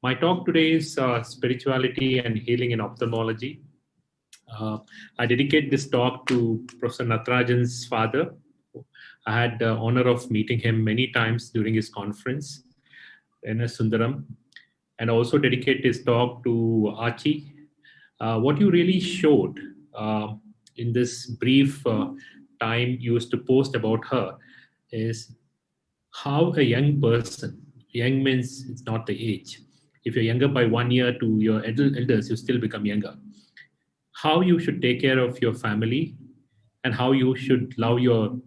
My talk today is Spirituality and Healing in Ophthalmology. I dedicate this talk to Professor Natarajan's father. I had the honor of meeting him many times during his conference in Sundaram, and also dedicate this talk to Archie. What you really showed in this brief time used to post about her is how a young person, young means it's not the age. If you're younger by 1 year to your elders, you still become younger. How you should take care of your family and how you should love your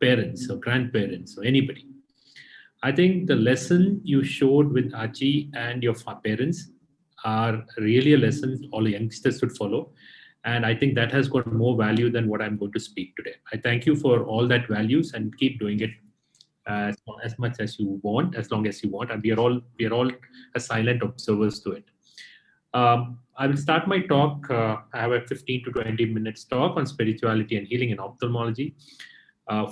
parents or grandparents or anybody. I think the lesson you showed with Achi and your parents are really a lesson all youngsters should follow. And I think that has got more value than what I'm going to speak today. I thank you for all that values and keep doing it as much as you want, as long as you want. And we are all as silent observers to it. I will start my talk. I have a 15 to 20 minutes talk on spirituality and healing in ophthalmology.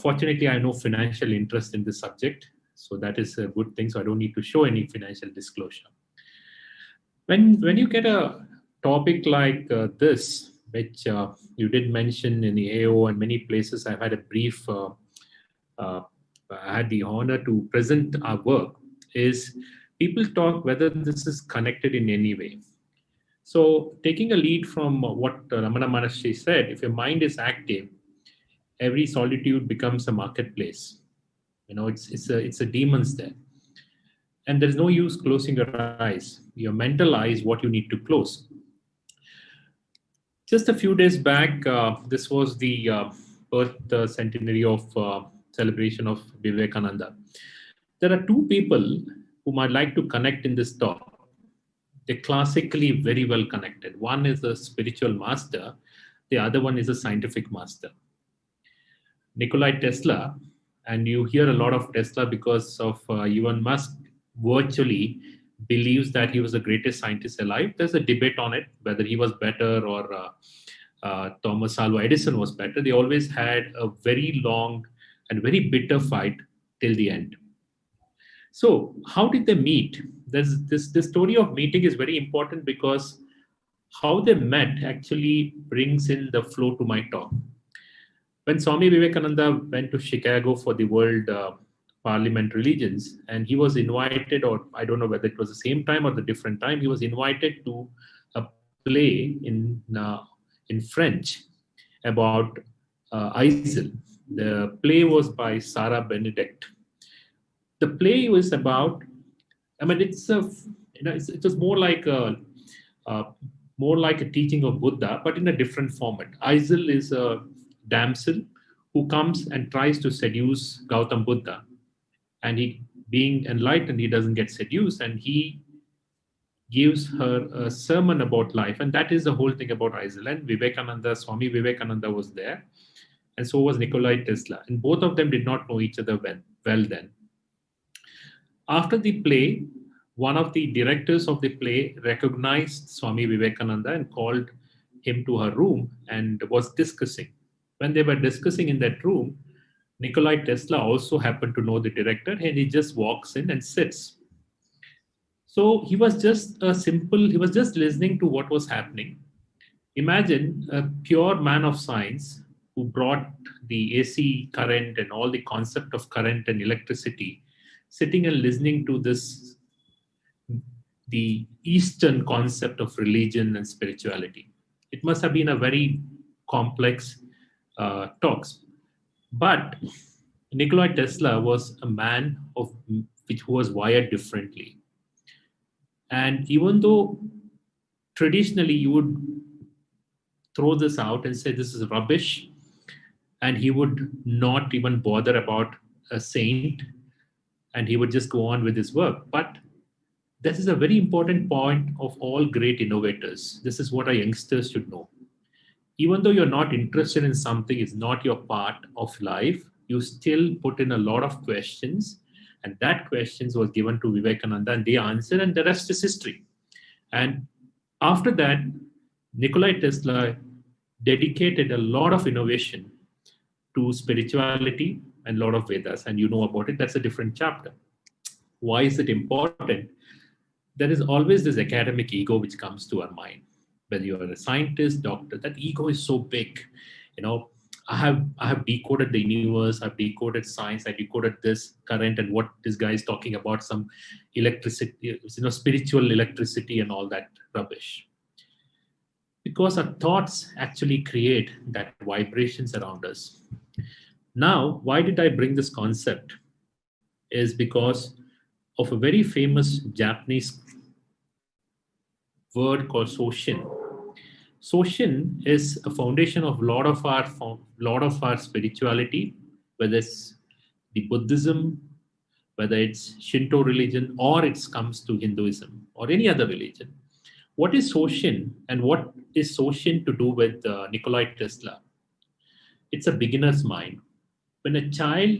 Fortunately, I have no financial interest in this subject, so that is a good thing. So I don't need to show any financial disclosure. When you get a topic like this, which you did mention in the AO and many places, I've had a brief. I had the honor to present our work. Is people talk whether this is connected in any way. So taking a lead from what Ramana Maharshi said, if your mind is active, every solitude becomes a marketplace. You know, it's a demon's there. And there's no use closing your eyes. Your mental eye is what you need to close. Just a few days back, this was the birth centenary of celebration of Vivekananda. There are two people whom I'd like to connect in this talk. They're classically very well connected. One is a spiritual master. The other one is a scientific master. Nikolai Tesla, and you hear a lot of Tesla because of Elon Musk virtually believes that he was the greatest scientist alive. There's a debate on it, whether he was better or Thomas Alva Edison was better. They always had a very long and very bitter fight till the end. So how did they meet? This story of meeting is very important because how they met actually brings in the flow to my talk. When Swami Vivekananda went to Chicago for the World Parliament Religions, and he was invited, or I don't know whether it was the same time or the different time, he was invited to a play in French about Isel. The play was by Sarah Benedict. The play was about, I mean, it was more like a teaching of Buddha, but in a different format. Isel is a damsel who comes and tries to seduce Gautam Buddha, and he, being enlightened, he doesn't get seduced, and he gives her a sermon about life, and that is the whole thing about Isel. And Vivekananda, Swami Vivekananda was there, and so was Nikolai Tesla, and both of them did not know each other well then. After the play, one of the directors of the play recognized Swami Vivekananda and called him to her room and was discussing. When they were discussing in that room, Nikolai Tesla also happened to know the director, and he just walks in and sits. So he was just listening to what was happening. Imagine a pure man of science who brought the AC current and all the concept of current and electricity, sitting and listening to this, the Eastern concept of religion and spirituality. It must have been a very complex talks. But Nikolai Tesla was a man who was wired differently. And even though traditionally you would throw this out and say this is rubbish, and he would not even bother about a saint, and he would just go on with his work. But this is a very important point of all great innovators. This is what our youngsters should know. Even though you're not interested in something, it's not your part of life, you still put in a lot of questions, and that questions was given to Vivekananda, and they answered, and the rest is history. And after that, Nikolai Tesla dedicated a lot of innovation to spirituality and a lot of Vedas, and you know about it. That's a different chapter. Why is it important? there is always this academic ego which comes to our mind. Whether you are a scientist, doctor, that ego is so big. You know, I have decoded the universe, I've decoded science, I decoded this current and what this guy is talking about, some electricity, spiritual electricity and all that rubbish. Because our thoughts actually create that vibrations around us. Now, why did I bring this concept? Is because of a very famous Japanese word called Soshin. Soshin is a foundation of lot of our spirituality, whether it's the Buddhism, whether it's Shinto religion, or it comes to Hinduism or any other religion. What is Soshin, and what is Soshin to do with Nikolai Tesla? It's a beginner's mind. When a child,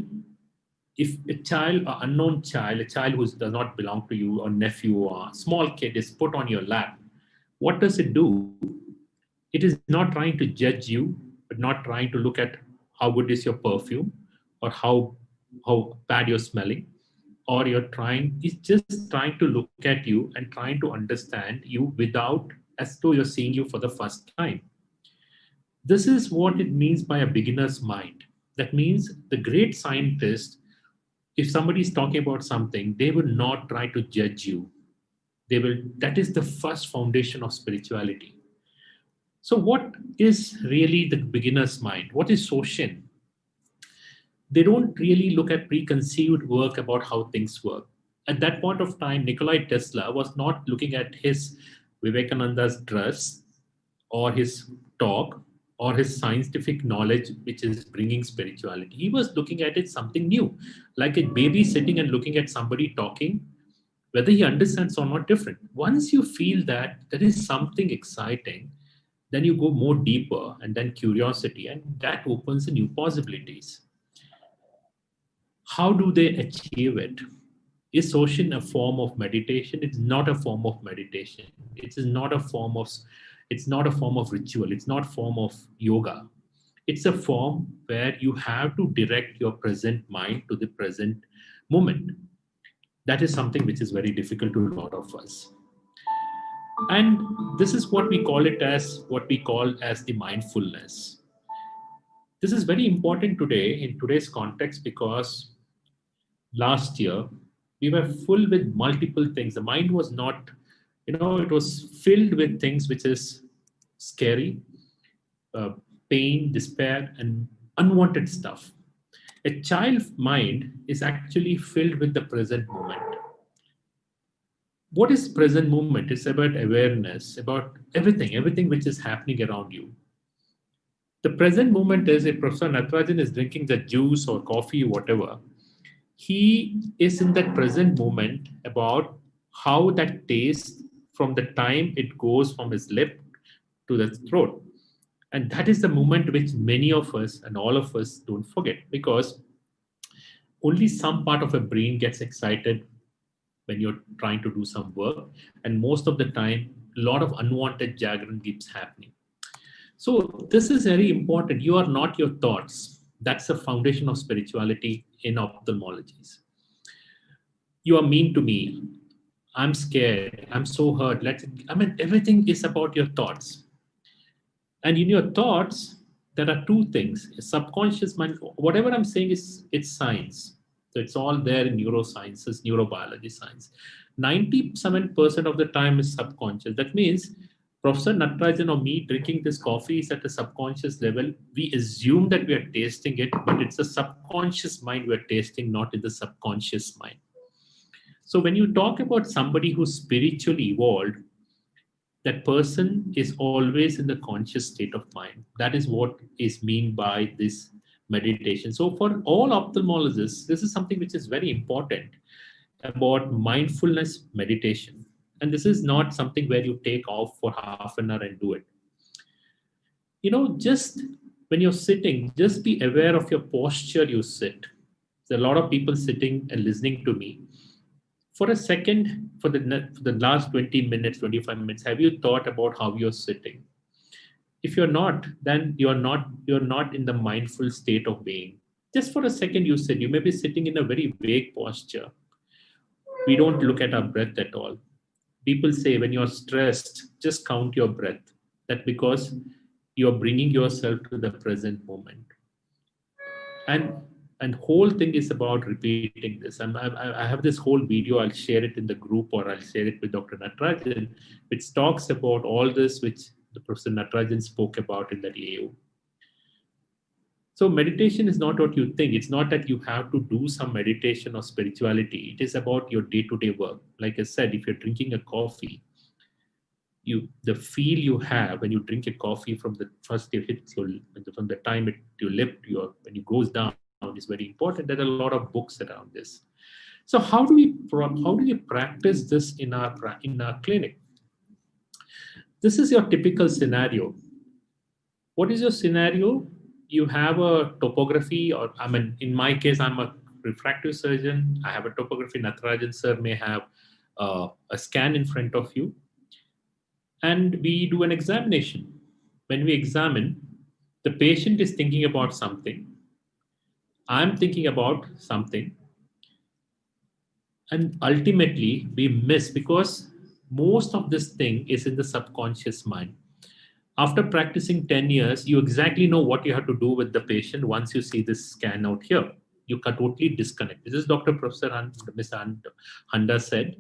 if a child, an unknown child, a child who does not belong to you, or nephew, or a small kid is put on your lap, what does it do? It is not trying to judge you, but not trying to look at how good is your perfume, or how bad you're smelling, or you're trying. It's just trying to look at you and trying to understand you without, as though you're seeing you for the first time. This is what it means by a beginner's mind. That means the great scientist, if somebody is talking about something, they will not try to judge you. They will. That is the first foundation of spirituality. So, what is really the beginner's mind? What is Soshin? They don't really look at preconceived work about how things work. At that point of time, Nikolai Tesla was not looking at his Vivekananda's dress or his talk or his scientific knowledge, which is bringing spirituality. He was looking at it something new, like a baby sitting and looking at somebody talking, whether he understands or not different. Once you feel that there is something exciting, then you go more deeper and then curiosity, and that opens the new possibilities. How do they achieve it? Is Soshin a form of meditation? It's not a form of meditation. It's not a form of ritual. It's not a form of yoga. It's a form where you have to direct your present mind to the present moment. That is something which is very difficult to a lot of us. And this is what we call as the mindfulness. This is very important today in today's context, because last year we were full with multiple things. The mind was not, it was filled with things which is scary, uh, pain, despair, and unwanted stuff. A child's mind is actually filled with the present moment. What is present moment? It's about awareness, about everything which is happening around you. The present moment is, if Professor Natarajan is drinking the juice or coffee, whatever, he is in that present moment about how that tastes from the time it goes from his lip to the throat. And that is the moment which many of us and all of us don't forget, because only some part of a brain gets excited when you're trying to do some work. And most of the time, a lot of unwanted jargon keeps happening. So this is very important. You are not your thoughts. That's the foundation of spirituality in ophthalmologies. You are mean to me. I'm scared. I'm so hurt. Everything is about your thoughts. And in your thoughts, there are two things. Subconscious mind, whatever I'm saying it's science. So it's all there in neurosciences, neurobiology science. 97% of the time is subconscious. That means Professor Natarajan or me drinking this coffee is at a subconscious level. We assume that we are tasting it, but it's a subconscious mind we're tasting, not in the subconscious mind. So when you talk about somebody who's spiritually evolved, that person is always in the conscious state of mind. That is what is mean by this meditation. So for all ophthalmologists, this is something which is very important about mindfulness meditation. And this is not something where you take off for half an hour and do it. Just when you're sitting, just be aware of your posture you sit. There's a lot of people sitting and listening to me. For a second, for the last 20 minutes, 25 minutes, have you thought about how you're sitting? If you're not, then you're not in the mindful state of being. Just for a second you sit. You may be sitting in a very vague posture. We don't look at our breath at all. People say when you're stressed, just count your breath. That because you're bringing yourself to the present moment. And and whole thing is about repeating this. I have this whole video. I'll share it in the group or I'll share it with Dr. Natarajan, which talks about all this, which the Professor Natarajan spoke about in that AO. So meditation is not what you think. It's not that you have to do some meditation or spirituality. It is about your day-to-day work. Like I said, if you're drinking a coffee, the feel you have when you drink a coffee from the first it hits your from the time it your lip to your when it goes down is very important. There are a lot of books around this. So how do we practice this in our clinic? This is your typical scenario. What is your scenario? You have a topography, or I mean, in my case, I'm a refractive surgeon. I have a topography. Natarajan sir may have a scan in front of you, and we do an examination. When we examine, the patient is thinking about something. I'm thinking about something. And ultimately, we miss because most of this thing is in the subconscious mind. After practicing 10 years, you exactly know what you have to do with the patient once you see this scan out here. You can totally disconnect. This is Dr. Professor Mr. Handa said,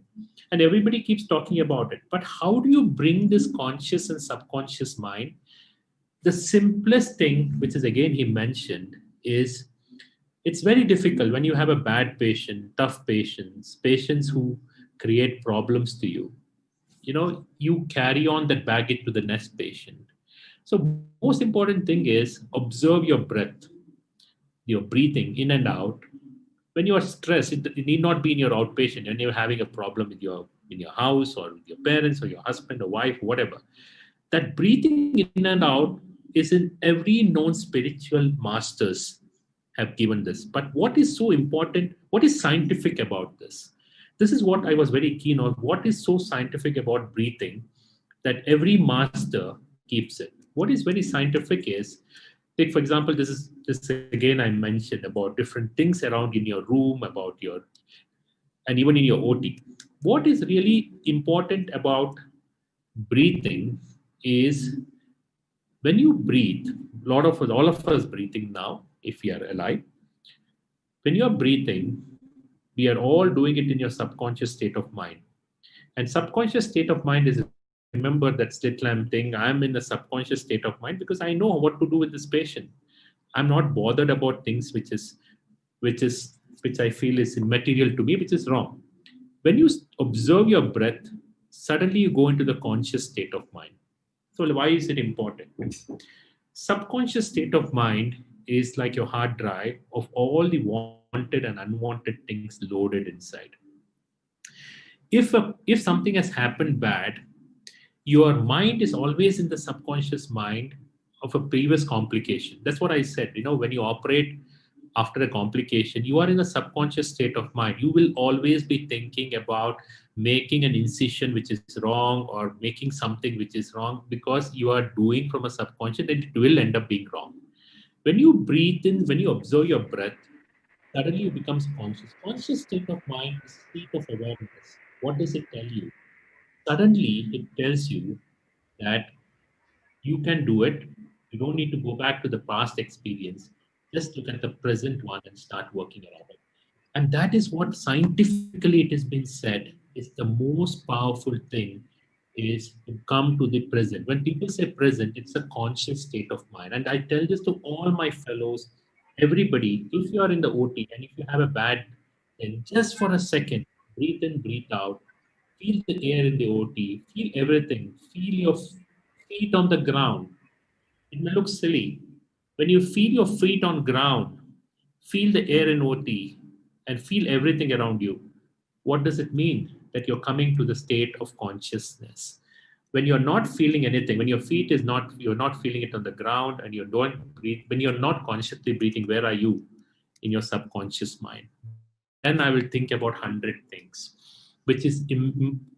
and everybody keeps talking about it. But how do you bring this conscious and subconscious mind? The simplest thing, which is again he mentioned, is it's very difficult when you have a bad patient, tough patients who create problems to you. You carry on that baggage to the next patient. So most important thing is observe your breath, your breathing in and out. When you are stressed, it need not be in your outpatient and you're having a problem with in your house or with your parents or your husband or wife, whatever. That breathing in and out is in every known spiritual masters have given this. But what is so important, what is scientific about this? This is what I was very keen on. What is so scientific about breathing that every master keeps it? What is very scientific is, take for example, this again I mentioned about different things around in your room, about your and even in your OT. What is really important about breathing is when you breathe, all of us breathing now, if we are alive, when you are breathing, we are all doing it in your subconscious state of mind. And subconscious state of mind is, remember that slit lamp thing. I'm in the subconscious state of mind because I know what to do with this patient. I'm not bothered about things which is which I feel is immaterial to me, which is wrong. When you observe your breath, suddenly you go into the conscious state of mind. So why is it important? Subconscious state of mind is like your hard drive of all the wanted and unwanted things loaded inside. If something has happened bad, your mind is always in the subconscious mind of a previous complication. That's what I said. When you operate after a complication, you are in a subconscious state of mind. You will always be thinking about making an incision which is wrong or making something which is wrong because you are doing from a subconscious and it will end up being wrong. When you breathe in, when you observe your breath, suddenly you becomes conscious. Conscious state of mind is state of awareness. What does it tell you? Suddenly it tells you that you can do it. You don't need to go back to the past experience. Just look at the present one and start working around it. And that is what scientifically it has been said is the most powerful thing is to come to the present. When people say present, it's a conscious state of mind. And I tell this to all my fellows, everybody, if you are in the OT and if you have a bad thing, just for a second, breathe in, breathe out, feel the air in the OT, feel everything, feel your feet on the ground. It may look silly. When you feel your feet on ground, feel the air in OT, and feel everything around you. What does it mean? That you're coming to the state of consciousness. When you're not feeling anything, when your feet is not, you're not feeling it on the ground, and you don't breathe. When you're not consciously breathing, where are you? In your subconscious mind. Then I will think about 100 things, which is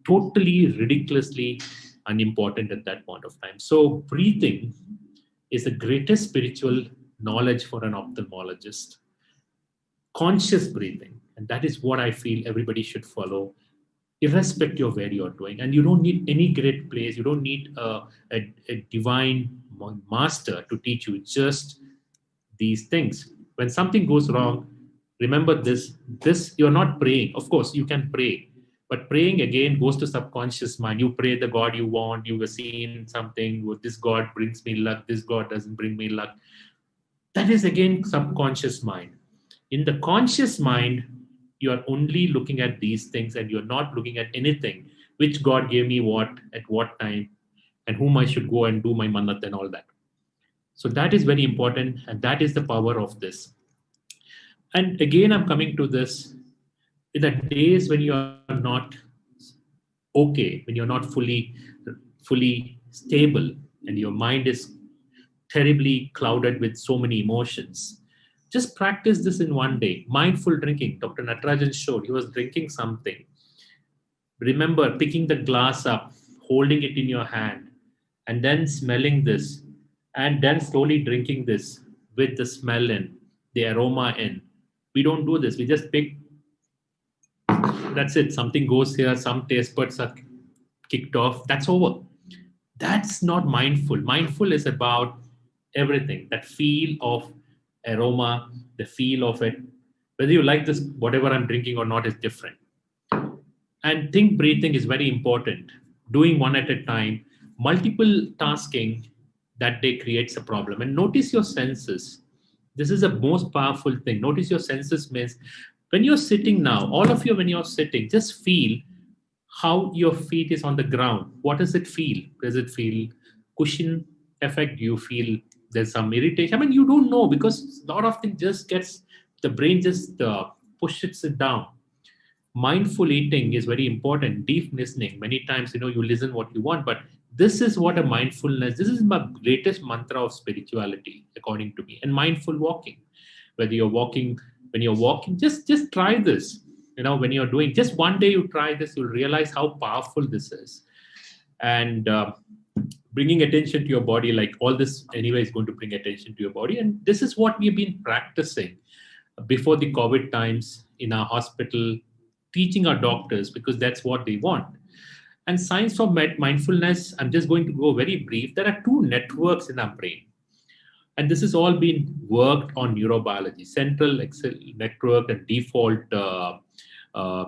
totally ridiculously unimportant at that point of time. So breathing is the greatest spiritual knowledge for an ophthalmologist. Conscious breathing, and that is what I feel everybody should follow. irrespective of where you're doing. And you don't need any great place. You don't need a divine master to teach you just these things. When something goes wrong, remember this you're not praying. Of course you can pray, but praying again goes to subconscious mind. You pray the God you want. You were seeing something, this God brings me luck, this God doesn't bring me luck. That is again subconscious mind. In the conscious mind, you are only looking at these things, and you're not looking at anything. Which God gave me what at what time, and whom I should go and do my manat and all that. So that is very important, and that is the power of this. And again, I'm coming to this. In the days when you are not okay, when you're not fully stable, and your mind is terribly clouded with so many emotions, just practice this in one day. Mindful drinking. Dr. Natarajan showed he was drinking something. Remember picking the glass up, holding it in your hand, and then smelling this, and then slowly drinking this with the smell in, the aroma in. We don't do this. We just pick, that's it. Something goes here, some taste buds are kicked off. That's over. That's not mindful. Mindful is about everything. That feel of aroma, the feel of it. Whether you like this, whatever I'm drinking or not is different. And think breathing is very important. Doing one at a time, multiple tasking that day creates a problem. And notice your senses. This is the most powerful thing. Notice your senses means when you're sitting now, all of you, when you're sitting, just feel how your feet is on the ground. What does it feel? Does it feel cushion effect? Do you feel there's some irritation? I mean, you don't know, because a lot of things just gets, the brain just pushes it down. Mindful eating is very important. Deep listening. Many times, you listen what you want, but this is what a mindfulness, this is my greatest mantra of spirituality, according to me. And mindful walking. Whether you're walking, when you're walking, just try this. When you're doing, just one day you try this, you'll realize how powerful this is. And bringing attention to your body, like all this anyway is going to bring attention to your body. And this is what we've been practicing before the COVID times in our hospital, teaching our doctors, because that's what they want. And science for mindfulness, I'm just going to go very brief. There are two networks in our brain. And this has all been worked on neurobiology, central network and default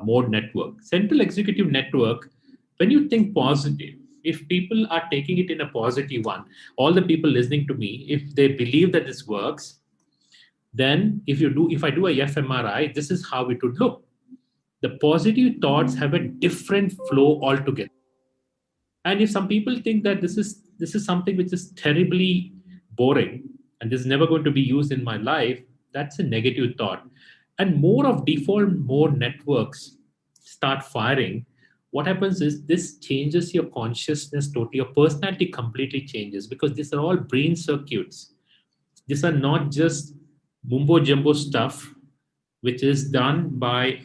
mode network. Central executive network, when you think positive, if people are taking it in a positive one, all the people listening to me, if they believe that this works, then if I do a fMRI, this is how it would look. The positive thoughts have a different flow altogether. And if some people think that this is something which is terribly boring and this is never going to be used in my life, that's a negative thought. And more of default mode networks start firing. What happens is this changes your consciousness totally. Your personality completely changes, because these are all brain circuits. These are not just mumbo jumbo stuff which is done by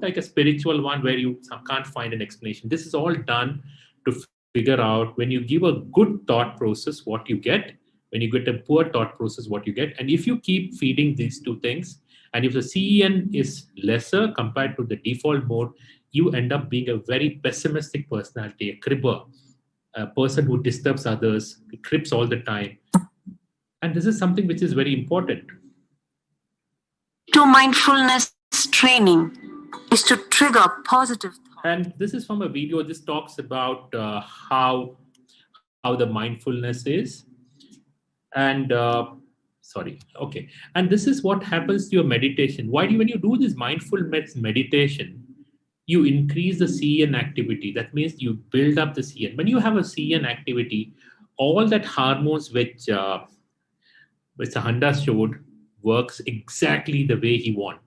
like a spiritual one where you can't find an explanation. This is all done to figure out, when you give a good thought process, what you get. When you get a poor thought process, what you get. And if you keep feeding these two things, and if the CEN is lesser compared to the default mode, you end up being a very pessimistic personality, a cribber, a person who disturbs others, cribs all the time. And this is something which is very important. To mindfulness training is to trigger positive thoughts. And this is from a video. This talks about how the mindfulness is. And and this is what happens to your meditation. When you do this mindfulness meditation, you increase the CN activity. That means you build up the CN. When you have a CN activity, all that hormones which Sahanda showed works exactly the way he want.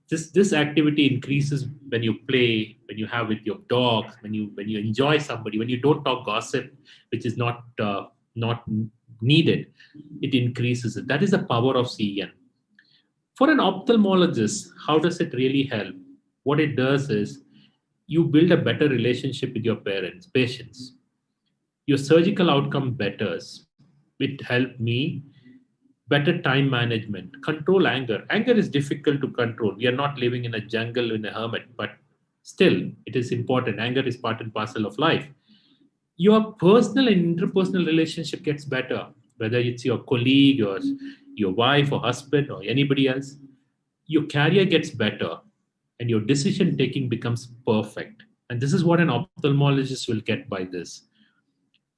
This activity increases when you play, when you have with your dogs, when you enjoy somebody, when you don't talk gossip, which is not needed. It increases it. That is the power of CN. For an ophthalmologist, how does it really help? What it does is you build a better relationship with your patients. Your surgical outcome betters. It helped me better time management, control anger. Anger is difficult to control. We are not living in a jungle in a hermit, but still, it is important. Anger is part and parcel of life. Your personal and interpersonal relationship gets better, whether it's your colleague or your wife or husband or anybody else. Your career gets better and your decision taking becomes perfect. And this is what an ophthalmologist will get by this.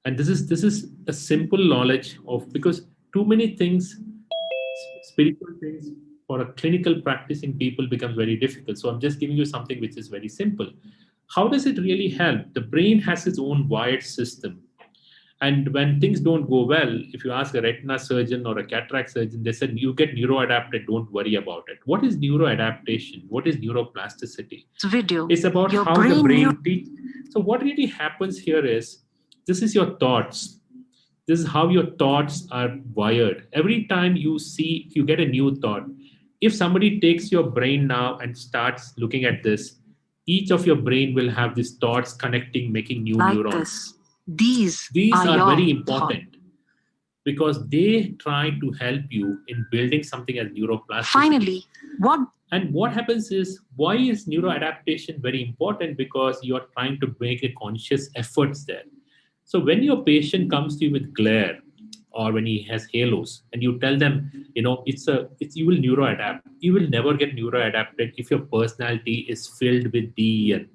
And this is a simple knowledge of, because too many things, spiritual things, for a clinical practicing people become very difficult. So I'm just giving you something which is very simple. How does it really help? The brain has its own wired system. And when things don't go well, if you ask a retina surgeon or a cataract surgeon, they said, you get neuroadapted, don't worry about it. What is neuroadaptation? What is neuroplasticity? Video. It's about Your how the brain brain teaches. So what really happens here is, this is your thoughts. This is how your thoughts are wired. Every time you get a new thought. If somebody takes your brain now and starts looking at this, each of your brain will have these thoughts connecting, making new like neurons. this. These These are your very thoughts. important because they try to help you in building something as neuroplasticity. Finally, And what happens is, why is neuroadaptation very important? Because you're trying to make a conscious efforts there. So when your patient comes to you with glare or when he has halos and you tell them, it's you will neuroadapt. You will never get neuroadapted if your personality is filled with the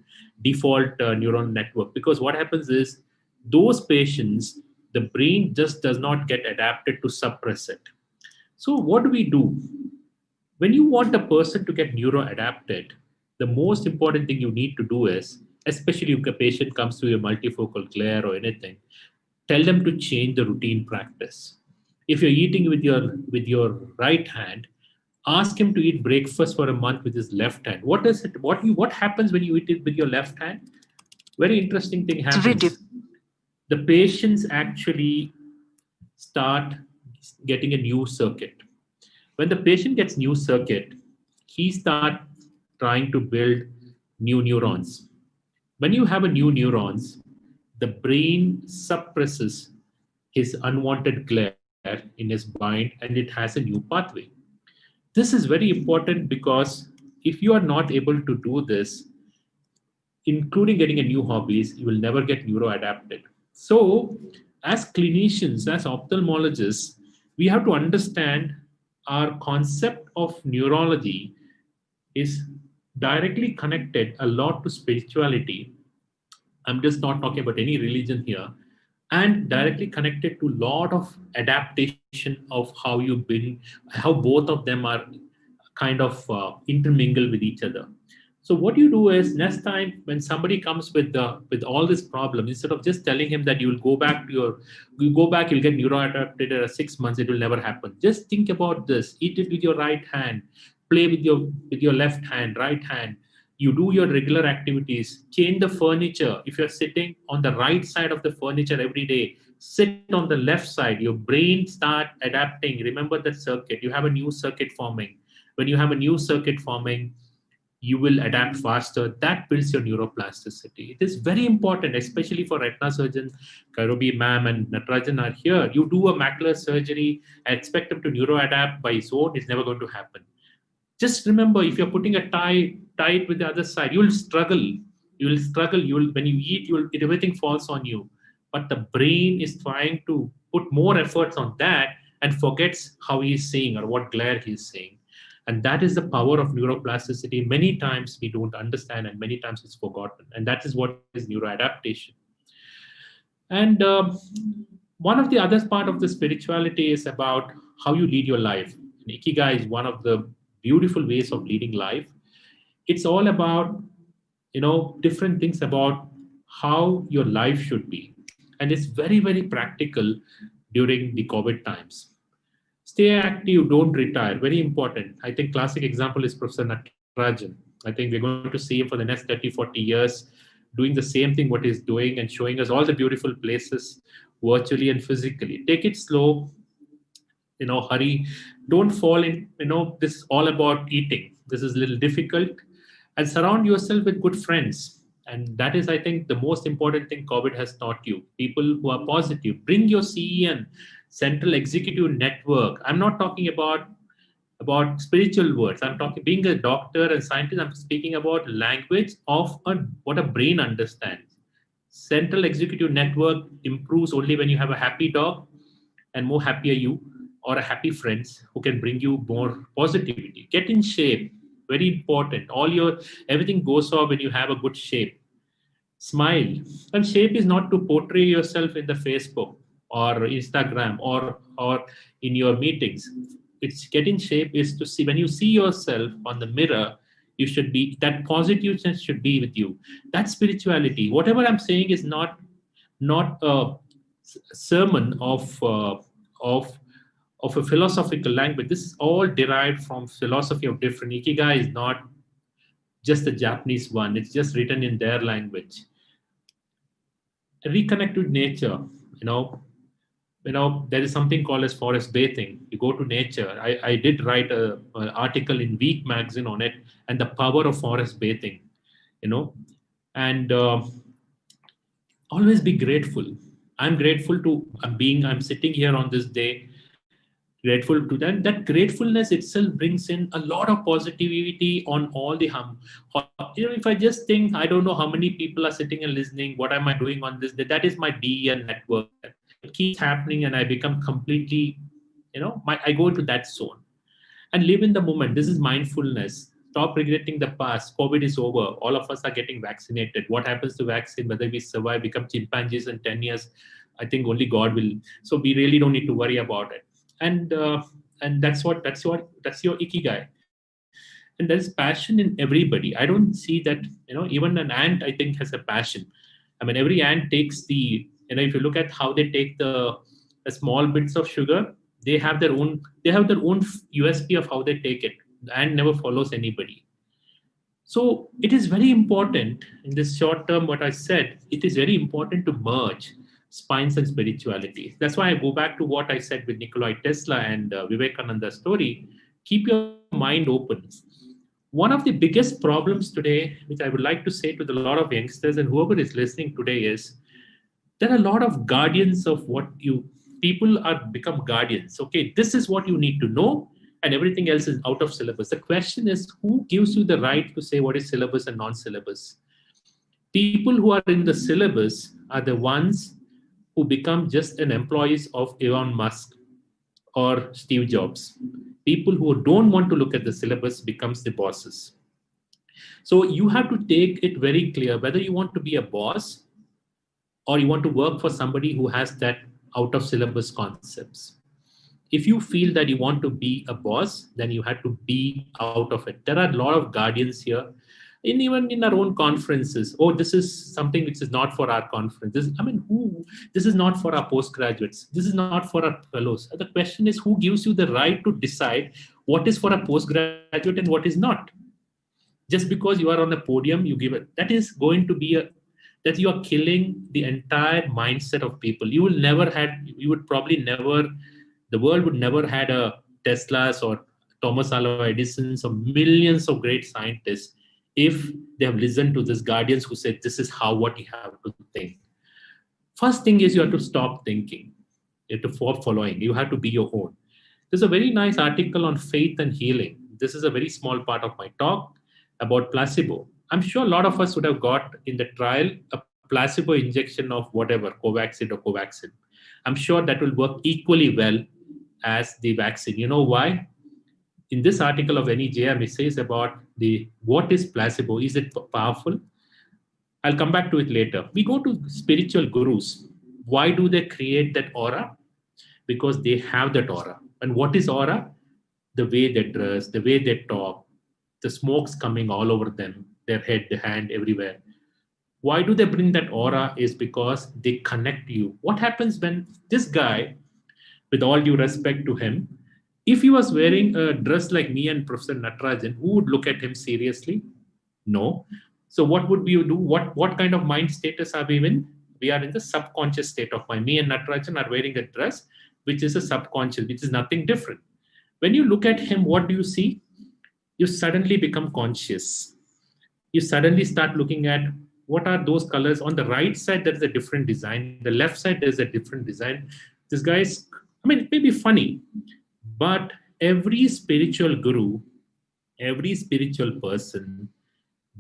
default neuron network. Because what happens is, those patients, the brain just does not get adapted to suppress it. So what do we do? When you want a person to get neuroadapted, the most important thing you need to do is, especially if a patient comes to a multifocal glare or anything, tell them to change the routine practice. If you're eating with your right hand, ask him to eat breakfast for a month with his left hand. What happens when you eat it with your left hand? Very interesting thing video. happens. The patients actually start getting a new circuit. When the patient gets new circuit, he starts trying to build new neurons. When you have a new neurons, the brain suppresses his unwanted glare in his mind and it has a new pathway. This is very important because if you are not able to do this, including getting a new hobbies, you will never get neuroadapted. So, as clinicians, as ophthalmologists, we have to understand our concept of neurology is directly connected a lot to spirituality. I'm just not talking about any religion here, and directly connected to a lot of adaptation of how you build, how both of them are kind of intermingle with each other. So what you do is, next time when somebody comes with all this problem, instead of just telling him that you go back, you'll get neuroadapted at 6 months, it will never happen. Just think about this. Eat it with your right hand, play with your left hand, right hand. You do your regular activities, change the furniture. If you're sitting on the right side of the furniture every day, sit on the left side. Your brain start adapting. Remember that circuit. You have a new circuit forming. When you have a new circuit forming, you will adapt faster. That builds your neuroplasticity. It is very important, especially for retina surgeons. Kairobi ma'am and Natarajan are here. You do a macular surgery, expect him to neuroadapt by his own, it's never going to happen. Just remember, if you're putting a tie it with the other side, you will struggle. You will struggle. When you eat, everything falls on you. But the brain is trying to put more efforts on that and forgets how he's seeing or what glare he's seeing. And that is the power of neuroplasticity. Many times we don't understand, and many times it's forgotten. And that is what is neuroadaptation. And one of the other part of the spirituality is about how you lead your life. And Ikigai is one of the beautiful ways of leading life. It's all about, different things about how your life should be. And it's very, very practical during the COVID times. Stay active, don't retire. Very important. I think classic example is Professor Natarajan. I think we're going to see him for the next 30, 40 years doing the same thing what he's doing and showing us all the beautiful places virtually and physically. Take it slow, hurry. Don't fall in, this is all about eating. This is a little difficult. And surround yourself with good friends. And that is, I think, the most important thing COVID has taught you. People who are positive, bring your CEN, Central Executive Network. I'm not talking about spiritual words. I'm talking being a doctor and scientist. I'm speaking about language of what a brain understands. Central Executive Network improves only when you have a happy dog and more happier you, or a happy friends who can bring you more positivity. Get in shape, very important. Everything goes off when you have a good shape. Smile. And shape is not to portray yourself in the Facebook or Instagram or in your meetings. It's get in shape is to see, when you see yourself on the mirror, you should be, that positiveness should be with you. That's spirituality. Whatever I'm saying is not a sermon of of a philosophical language. This is all derived from philosophy of different. Ikigai is not just the Japanese one. It's just written in their language. Reconnect with nature. You know, there is something called as forest bathing. You go to nature. I did write an article in Week magazine on it, and the power of forest bathing. You know, and always be grateful. I'm grateful to I'm sitting here on this day, grateful to that. That gratefulness itself brings in a lot of positivity on all the if I just think, I don't know how many people are sitting and listening, what am I doing on this day? That is my DEN network. It keeps happening and I become completely, I go into that zone and live in the moment. This is mindfulness. Stop regretting the past. COVID is over. All of us are getting vaccinated. What happens to vaccine, whether we survive, become chimpanzees in 10 years, I think only God will. So we really don't need to worry about it. And that's your ikigai. And there is passion in everybody. I don't see that, even an ant, I think, has a passion. I mean, every ant takes if you look at how they take the small bits of sugar, they have their own USP of how they take it. The ant never follows anybody. So it is very important in this short term, what I said, it is very important to merge science and spirituality. That's why I go back to what I said with Nikolai Tesla and Vivekananda's story. Keep your mind open. One of the biggest problems today, which I would like to say to a lot of youngsters and whoever is listening today, is there are a lot of guardians of people are become guardians. Okay, this is what you need to know, and everything else is out of syllabus. The question is, who gives you the right to say what is syllabus and non-syllabus? People who are in the syllabus are the ones who become just an employees of Elon Musk or Steve Jobs. People who don't want to look at the syllabus becomes the bosses. So you have to take it very clear whether you want to be a boss or you want to work for somebody who has that out of syllabus concepts. If you feel that you want to be a boss, then you have to be out of it. There are a lot of guardians here, even in our own conferences. Oh, this is something which is not for our conference. This is not for our postgraduates. This is not for our fellows. The question is, who gives you the right to decide what is for a postgraduate and what is not? Just because you are on the podium, you give it. That is going to be that you are killing the entire mindset of people. The world would never had a Teslas or Thomas Alva Edisons or millions of great scientists if they have listened to these guardians who said, this is what you have to think. First thing is you have to stop thinking. You have to stop following. You have to be your own. There's a very nice article on faith and healing. This is a very small part of my talk about placebo. I'm sure a lot of us would have got in the trial a placebo injection of whatever, Covaxin or Covaxin. I'm sure that will work equally well as the vaccine. You know why? In this article of NEJM, it says about what is placebo. Is it powerful? I'll come back to it later. We go to spiritual gurus. Why do they create that aura? Because they have that aura. And what is aura? The way they dress, the way they talk, the smoke's coming all over them, their head, the hand, everywhere. Why do they bring that aura? Is because they connect you. What happens when this guy, with all due respect to him, if he was wearing a dress like me and Professor Natarajan, who would look at him seriously? No. So what would we do? What kind of mind status are we in? We are in the subconscious state of mind. Me and Natarajan are wearing a dress, which is a subconscious, which is nothing different. When you look at him, what do you see? You suddenly become conscious. You suddenly start looking at what are those colors? On the right side, there is a different design. The left side, there's a different design. This guy is, I mean, it may be funny, but every spiritual guru, every spiritual person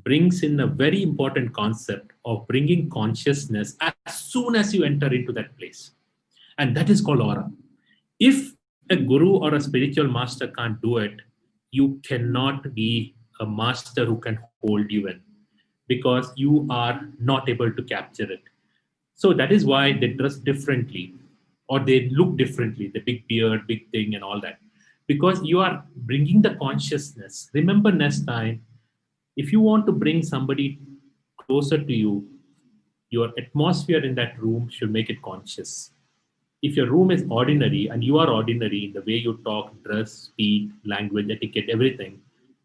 brings in a very important concept of bringing consciousness as soon as you enter into that place. And that is called aura. If a guru or a spiritual master can't do it, you cannot be a master who can hold you in, because you are not able to capture it. So that is why they dress differently or they look differently, the big beard, big thing, and all that. Because you are bringing the consciousness. Remember, next time, if you want to bring somebody closer to you, your atmosphere in that room should make it conscious. If your room is ordinary and you are ordinary in the way you talk, dress, speak, language, etiquette, everything,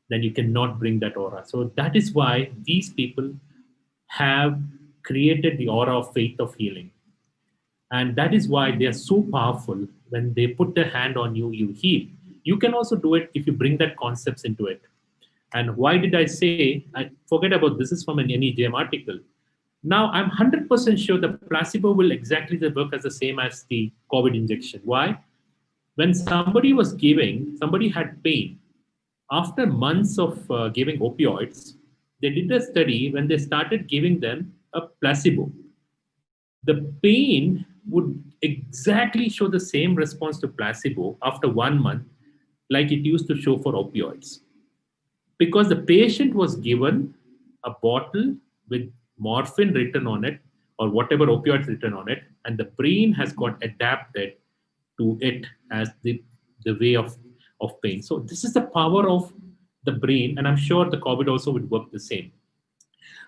then you cannot bring that aura. So that is why these people have created the aura of faith of healing. And that is why they are so powerful. When they put their hand on you, you heal. You can also do it if you bring that concepts into it. And why did I say, I forget about this is from an NEJM article. Now I'm 100% sure the placebo will exactly work as the same as the COVID injection. Why? When somebody was giving, somebody had pain. After months of giving opioids, they did a study when they started giving them a placebo. The pain would exactly show the same response to placebo after 1 month like it used to show for opioids, because the patient was given a bottle with morphine written on it or whatever opioids written on it, and the brain has got adapted to it as the way of pain. So this is the power of the brain, and I'm sure the COVID also would work the same.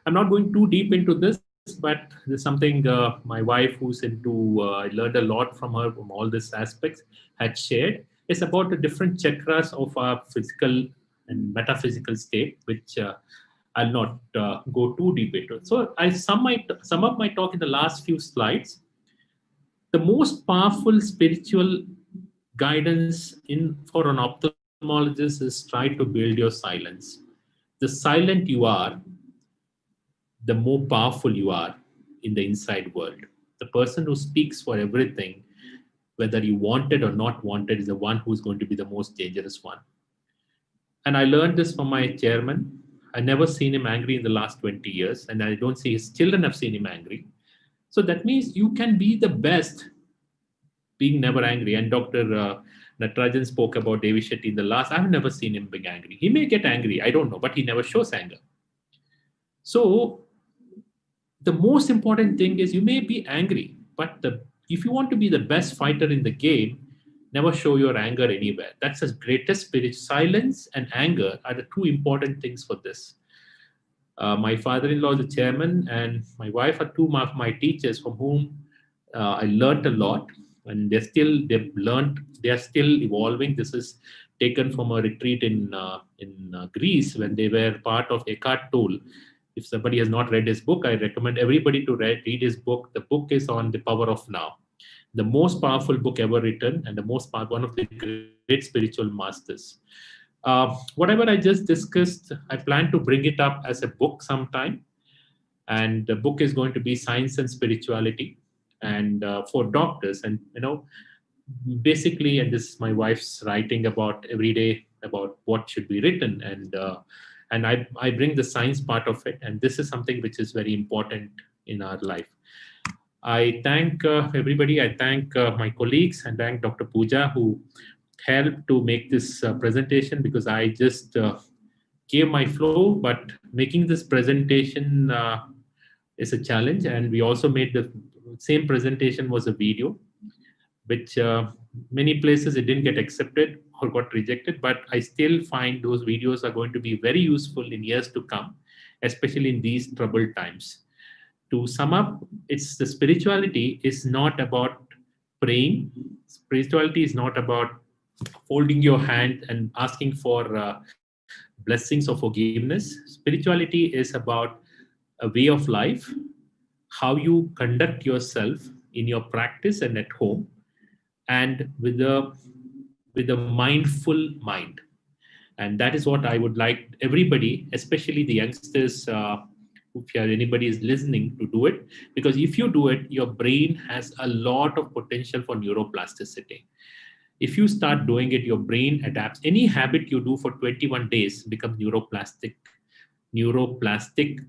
I'm not going too deep into this, but there's something my wife, who's into, I learned a lot from her from all these aspects, had shared. It's about the different chakras of our physical and metaphysical state, which I'll not go too deep into. So I sum up my talk in the last few slides. The most powerful spiritual guidance in for an ophthalmologist is try to build your silence. The silent you are, the more powerful you are in the inside world. The person who speaks for everything, whether you want it or not want it, is the one who's going to be the most dangerous one. And I learned this from my chairman. I never seen him angry in the last 20 years, and I don't see his children have seen him angry. So that means you can be the best being never angry. And Dr. Natarajan spoke about David Shetty in the last. I've never seen him being angry. He may get angry, I don't know, but he never shows anger. So the most important thing is you may be angry, but if you want to be the best fighter in the game, never show your anger anywhere. That's the greatest spirit. Silence and anger are the two important things for this. My father-in-law is the chairman, and my wife are two of my teachers from whom I learned a lot, and they've learned. They are still evolving. This is taken from a retreat in Greece when they were part of Eckhart Tolle. If somebody has not read his book, I recommend everybody to read his book. The book is on the power of now, the most powerful book ever written, and one of the great spiritual masters. Whatever I just discussed, I plan to bring it up as a book sometime. And the book is going to be Science and Spirituality, and for doctors. And basically, and this is my wife's writing about every day about what should be written, and I bring the science part of it, and this is something which is very important in our life. I thank everybody. I thank my colleagues, and thank Dr. Pooja, who helped to make this presentation, because I just gave my flow, but making this presentation is a challenge. And we also made the same presentation was a video, which many places it didn't get accepted or got rejected, but I still find those videos are going to be very useful in years to come, especially in these troubled times. To sum up, it's the spirituality is not about praying. Spirituality is not about holding your hand and asking for blessings or forgiveness. Spirituality is about a way of life, how you conduct yourself in your practice and at home, and with a mindful mind. And that is what I would like everybody, especially the youngsters, if anybody is listening, to do it, because if you do it, your brain has a lot of potential for neuroplasticity. If you start doing it, your brain adapts. Any habit you do for 21 days becomes neuroplastic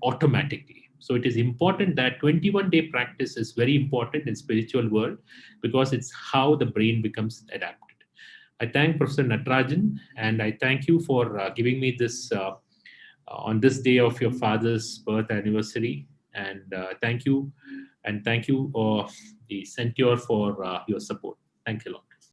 automatically. So it is important that 21-day practice is very important in spiritual world, because it's how the brain becomes adapted. I thank Professor Natarajan, and I thank you for giving me this on this day of your father's birth anniversary. And thank you, the Centaur, for your support. Thank you a lot.